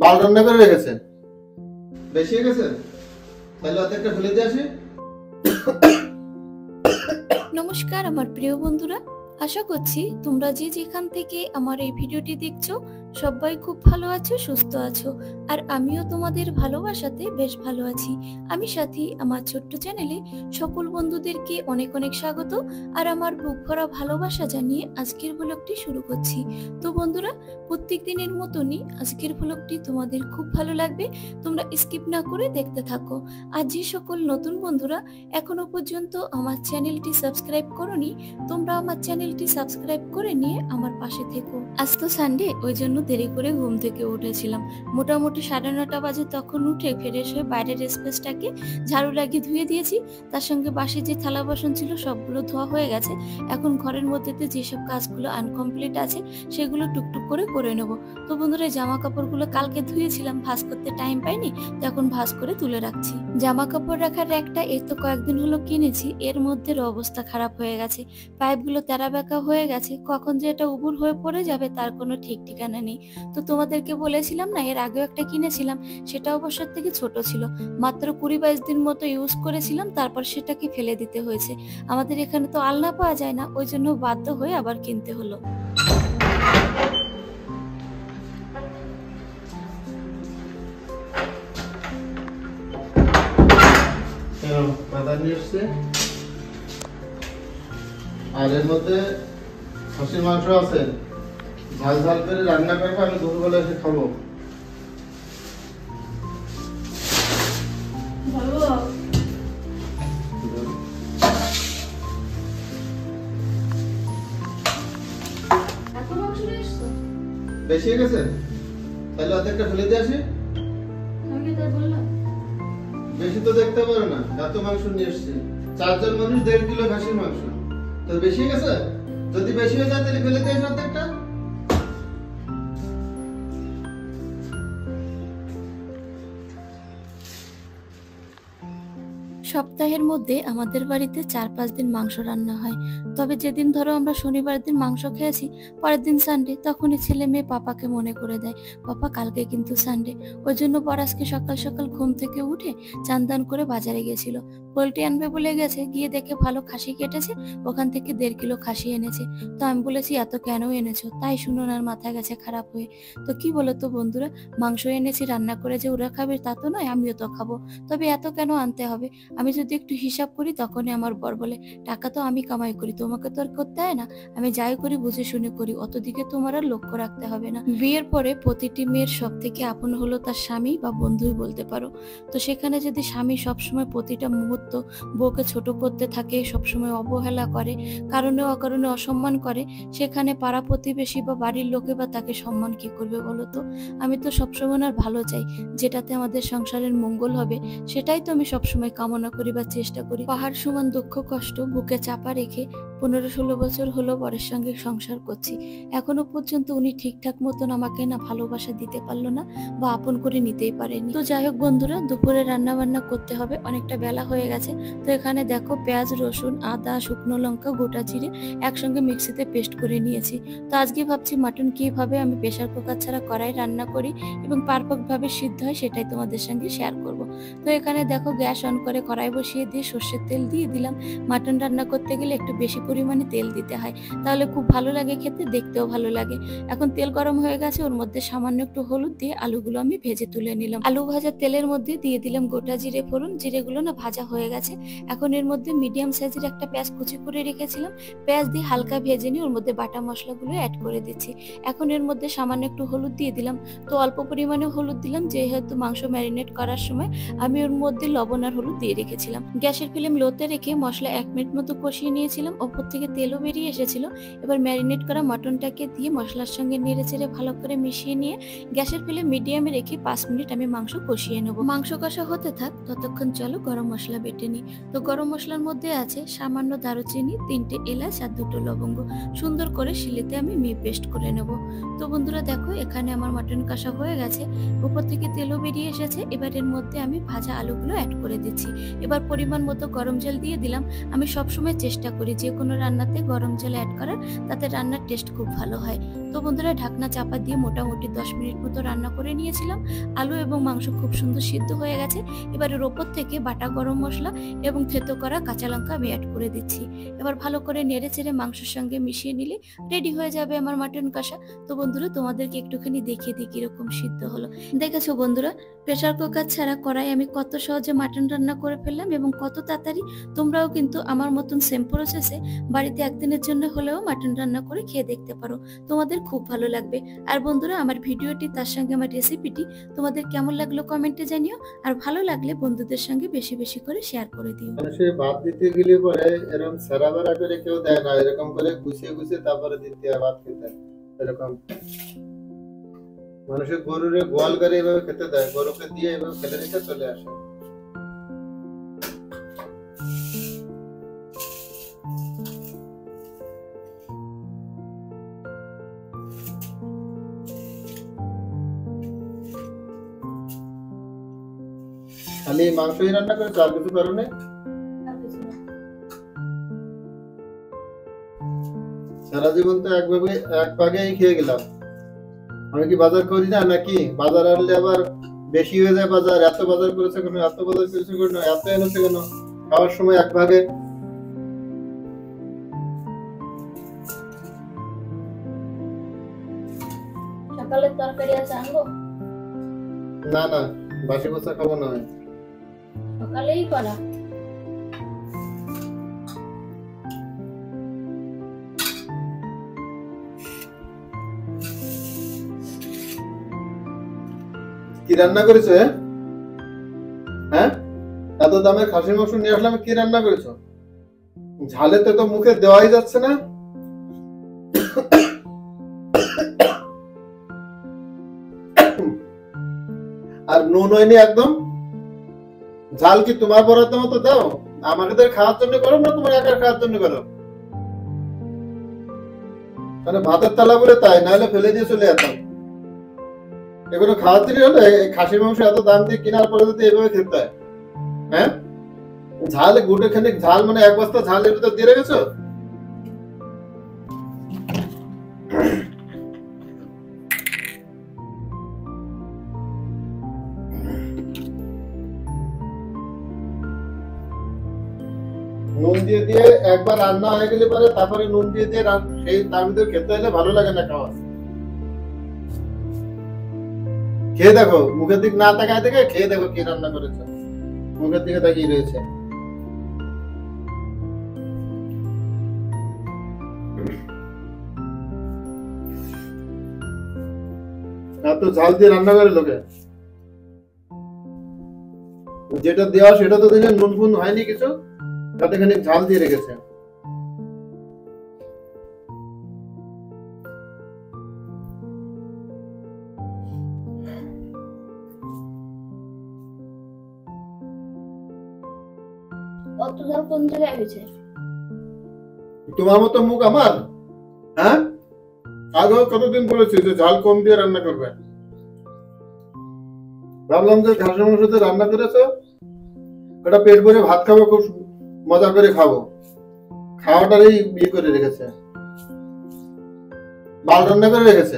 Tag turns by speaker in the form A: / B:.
A: লাল রান্না করে রেখেছেন, বেশি হয়ে গেছে, তাহলে অত একটা ফেলে দিয়ে আসি।
B: নমস্কার আমার প্রিয় বন্ধুরা, আশা করছি তোমরা যে যেখান থেকে আমার এই ভিডিওটি দেখছো সবাই খুব ভালো আছো, সুস্থ আছো। আর আমিও তোমাদের ভালোবাসাতে বেশ ভালো আছি। আমি সাথী, আমার ছোট্ট চ্যানেলে সকল বন্ধুদেরকে অনেক অনেক স্বাগত আর আমার বুক ভরা ভালোবাসা জানিয়ে আজকের ব্লগটি শুরু করছি। তো বন্ধুরা, প্রত্যেক দিনের মতনই আজকের ব্লগটি তোমাদের খুব ভালো লাগবে, তোমরা স্কিপ না করে দেখতে থাকো। আর যে সকল নতুন বন্ধুরা এখনো পর্যন্ত আমার চ্যানেলটি সাবস্ক্রাইব করোনি, তোমরা আমার চ্যানেলটি সাবস্ক্রাইব করে নিয়ে আমার পাশে থেকো। আজ তো সানডে, ওই জন্য দেরি করে ঘুম থেকে উঠেছিলাম। মোটামুটি 9:30 বাজে। তখন উঠে ফ্রেশ হয়ে বাইরের স্পেসটাকে ঝাড়ু লাগিয়ে ধুয়ে দিয়েছি। তার সঙ্গে বাসি যে থালা বাসন ছিল সবগুলো ধোয়া হয়ে গেছে। এখন ঘরের মধ্যেতে যেসব কাজগুলো আনকমপ্লিট আছে সেগুলো টুকটুক করে নেব। তো বন্ধুরা, জামা কাপড়গুলো কালকে ধুয়েছিলাম, ভাঁজ করতে টাইম পাইনি, তো এখন ভাঁজ করে তুলে রাখছি। জামা কাপড় রাখার র্যাকটা এই তো কয়েকদিন হলো কিনেছি, এর মধ্যে অবস্থা খারাপ হয়ে গেছে। পাইপগুলো তেরা বেঁকা হয়ে গেছে, কখন যে এটা উবুর হয়ে পড়ে যাবে তার কোনো ঠিক ঠিকানা নেই। তো তোমাদেরকে বলেছিলাম না, এর আগেও একটা কিনেছিলাম, সেটা অবশ্যই থেকে ছোট ছিল, মাত্র 20-22 দিন মতো ইউজ করেছিলাম, তারপর সেটাকে ফেলে দিতে হয়েছে। আমাদের এখানে তো আলনা পাওয়া যায় না, ওই জন্য বাধ্য হয়ে আবার কিনতে হলো।
A: আর এর মধ্যে খাসির মাংস আছে, ঝাল ঝাল করে রান্না করবো, আমি দুপুরবেলা এসে খাবো। বেশি হয়ে গেছে, তাহলে অত একটা ফেলে দিয়ে আসি। বেশি তো দেখতে পারো না, এত মাংস নিয়ে এসছি, 4 জন মানুষ 1.5 কিলো খাসির মাংস, তো বেশি হয়ে গেছে। যদি বেশি হয়ে যায় তাহলে ফেলে দিয়ে আসি অর্ধেকটা।
B: সপ্তাহের মধ্যে আমাদের বাড়িতে 4-5 দিন মাংস রান্না হয়। তবে যেদিন ধরো আমরা শনিবার দিন মাংস খেয়েছি, পরের দিন সানডে, তখনই ছেলে মেয়ে পাপাকে মনে করে দেয়, পাপা কালকে কিন্তু সানডে। ওই জন্য পরাজকে সকাল সকাল ঘুম থেকে উঠে চান দান করে বাজারে গেছিল, পোল্ট্রি আনবে বলে গেছে, গিয়ে দেখে ভালো খাসি কেটেছে, ওখান থেকে 1.5 কিলো খাসি এনেছে। তো আমি বলেছি এত কেন এনেছো, তাই শুনে ওনার মাথা গেছে খারাপ হয়ে। তো কি বলতো বন্ধুরা, মাংস এনেছি রান্না করে যে ওরা খাবে তা তো নয়, আমিও তো খাবো, তবে এত কেন আনতে হবে? আমি যদি একটু হিসাব করি তখনই আমার বর বলে, টাকা তো আমি কামাই করি, তোমাকে তো আর করতে হয় না, আমি যাই করি বুঝে শুনে করি, অত দিকে তোমার আর লক্ষ্য রাখতে হবে না। বিয়ের পরে প্রতিটি মেয়ের সব থেকে আপন হলো তার স্বামী বা বন্ধুই বলতে পারো। তো সেখানে যদি স্বামী সবসময় প্রতিটা মুহূর্ত বউকে ছোট করতে থাকে, সবসময় অবহেলা করে, কারণে অকারণে অসম্মান করে, সেখানে পাড়া প্রতিবেশী বা বাড়ির লোকে বা তাকে সম্মান কি করবে বলো তো? আমি তো সবসময় আর ভালো চাই, যেটাতে আমাদের সংসারের মঙ্গল হবে, সেটাই তো আমি সবসময় কামনা করি বা চেষ্টা করি। পাহাড় সমান দুঃখ কষ্ট বুকে চাপা রেখে 15-16 বছর হলো বরের সঙ্গে সংসার করছি, এখনো পর্যন্ত উনি ঠিকঠাক মতন আমাকে না ভালোবাসা দিতে পারলো না বা আপন করে নিতেই পারেনি। তো যাই হোক বন্ধুরা, দুপুরে রান্না বান্না করতে হবে, অনেকটা বেলা হয়ে গেছে। তো এখানে দেখো পেঁয়াজ, রসুন, আদা, শুকনো লঙ্কা, গোটা জিরে একসঙ্গে মিক্সিতে পেস্ট করে নিয়েছি। তো আজকে ভাবছি মাটন কিভাবে আমি প্রেসার কুকার ছাড়া কড়াই রান্না করি এবং পারফেক্ট ভাবে সিদ্ধ হয় সেটাই তোমাদের সঙ্গে শেয়ার করব। তো এখানে দেখো গ্যাস অন করে কড়াই বসিয়ে দিয়ে সর্ষের তেল দিয়ে দিলাম। মাটন রান্না করতে গেলে একটু বেশি পরিমাণে তেল দিতে হয়, তাহলে খুব ভালো লাগে খেতে, দেখতেও ভালো লাগে। এখন তেল গরম হয়ে গেছে, ওর মধ্যে সামান্য একটু হলুদ দিয়ে আলুগুলো আমি ভেজে তুলে নিলাম। আলু ভাজা তেলের মধ্যে দিয়ে দিলাম গোটা জিরে ফোড়ন, জিরেগুলো না ভাজা হয়ে গেছে। এখন এর মধ্যে মিডিয়াম সাইজের একটা পেঁয়াজ কুচি করে রেখেছিলাম, পেঁয়াজ দিয়ে হালকা ভেজে নিয়ে ওর মধ্যে বাটা মশলাগুলো অ্যাড করে দিচ্ছি। এখন এর মধ্যে সামান্য একটু হলুদ দিয়ে দিলাম, তো অল্প পরিমাণে হলুদ দিলাম, যেহেতু মাংস ম্যারিনেট করার সময় আমি ওর মধ্যে লবণ আর হলুদ দিয়ে রেখেছিলাম। গ্যাসের ফ্লেম লোতে রেখে মশলা 1 মিনিট মতো কষিয়ে নিয়েছিলাম, ওপর থেকে তেলও বেরিয়ে এসেছিল। এবার ম্যারিনেট করা মাটনটাকে দিয়ে মশলার সঙ্গে নেড়ে চেড়ে ভালো করে মিশিয়ে নিয়ে গ্যাসের ফ্লেম মিডিয়ামে রেখে 5 মিনিট আমি মাংস কষিয়ে নেব। মাংস কষা হতে থাক, ততক্ষণ চলো গরম মশলা বেটে নিই। তো গরম মশলার মধ্যে আছে সামান্য দারুচিনি, 3টে এলাচ আর 2টো লবঙ্গ, সুন্দর করে শিলেতে আমি পেস্ট করে নেব। তো বন্ধুরা দেখো, এখানে আমার মাটন কষা হয়ে গেছে, উপর থেকে তেলও বেরিয়ে এসেছে। এবার এর মধ্যে আমি ভাজা আলুগুলো অ্যাড করে দিচ্ছি। এবার পরিমাণ মতো গরম জল দিয়ে দিলাম। আমি সবসময় চেষ্টা করি যে কোনো কোনো রান্নাতে গরম জল অ্যাড করার, তাতে রান্নার টেস্ট খুব ভালো হয়। তো বন্ধুরা, ঢাকনা চাপা দিয়ে মোটামুটি 10 মিনিট মতো রান্না করে নিয়েছিলাম। আলু এবং মাংস খুব সুন্দর সিদ্ধ হয়ে গেছে। এবার এর ওপর থেকে বাটা গরম মশলা এবং থেতো করা কাঁচা লঙ্কা আমি অ্যাড করে দিচ্ছি। এবার ভালো করে নেড়ে চেড়ে মাংসের সঙ্গে মিশিয়ে নিলে রেডি হয়ে যাবে আমার মাটন কষা। তো বন্ধুরা, তোমাদেরকে একটুখানি দেখিয়ে দিই কিরকম সিদ্ধ হলো। দেখেছো বন্ধুরা, প্রেসার কুকার ছাড়া কড়াই আমি কত সহজে মাটন রান্না করে ফেললাম এবং কত তাড়াতাড়ি। তোমরাও কিন্তু আমার মতন সেম প্রসেসে বাড়িতে একদিনের জন্য হলেও মাটন রান্না করে খেয়ে দেখতে পারো, তোমাদের খুব ভালো লাগবে। আর বন্ধুরা, আমার ভিডিওটি তার সঙ্গে আমার রেসিপিটি তোমাদের কেমন লাগলো কমেন্টে জানিও। আর ভালো লাগলে বন্ধুদের সঙ্গে বেশি বেশি করে শেয়ার করে দিও।
A: মানুষে ভাত দিতে গেলে পরে এরকম সেরা বেড়া করে কেউ দেয় না, এরকম করে গুছিয়ে গুছিয়ে তারপরে দিতে হয় ভাত খেতে। এরকম মানুষের গরুরে গোয়াল করে এভাবে খেতে দেয়, গরুকে দিয়ে এভাবে ফেলে রেখে চলে আসে। খালি মাংসই রান্না করেছো, আর কিছু করো না? সারা জীবন তো এক ভাগেই খেয়ে গেলাম। আমি কি বাজার করি না নাকি? বাজার আনলে আবার বেশি হয়ে যায় বাজার। এত বাজার করেছে কেন, এত বাজার করেছে কেন, এত এনেছে কেন? খাওয়ার সময় এক ভাগে।
B: সকালের তরকারি আছে, আনবো?
A: না না, বাসি পোচা খাবো না।
B: সকালেই করা।
A: কি রান্না করেছো? হ্যাঁ, এত দামের খাসির মাংস নিয়ে আসলাম, কি রান্না করেছো? ঝালে তো মুখে দেওয়াই যাচ্ছে না। আর নুন হয়নি একদম। ঝাল কি তোমার বরাদ্দ মতো দাও? আমাদের খাওয়ার জন্য করো না তোমার একার খাওয়ার জন্য করো? মানে ভাতের তালা বলে তাই, না হলে ফেলে দিয়ে চলে যেতাম। এগুলো খাওয়ার দিনই হলে খাসির মাংস এত দাম দিয়ে কেনার পরে যদি এভাবে খেতে হয়। হ্যাঁ, ঝাল গুটে খানিক ঝাল, মানে এক বস্তা ঝাল এর ভিতর দিয়ে রেখেছো। নুন দিয়ে দিয়ে একবার রান্না হয়ে গেলে পরে তারপরে নুন দিয়ে দিয়ে সেই তার ভিতরে খেতে হলে ভালো লাগে না খাওয়া। খেয়ে দেখো, মুখের দিক না তাকায় দেখে খেয়ে দেখো কি রান্না করেছো। মুখের দিকে তাকিয়ে রয়েছে। এত ঝাল দিয়ে রান্না করে লোকে। যেটা দেওয়া সেটা তো দিনে নুন ফুন হয়নি কিছু, তাতে খানিক ঝাল দিয়ে রেখেছে।
B: অত ঝাল কোন জায়গায় হয়েছে?
A: তোমার মতো মুখ আমার? হ্যাঁ, আগেও কতদিন বলেছি যে ঝাল কম দিয়ে রান্না করবে। ভাবলাম যে খাসির মাংস দিয়ে রান্না করেছো, ওটা পেট ভরে ভাত খাবো, খুব মজা করে খাবো। খাওয়াটারই বিয়ে করে রেখেছে, বাল রান্না করে রেখেছে।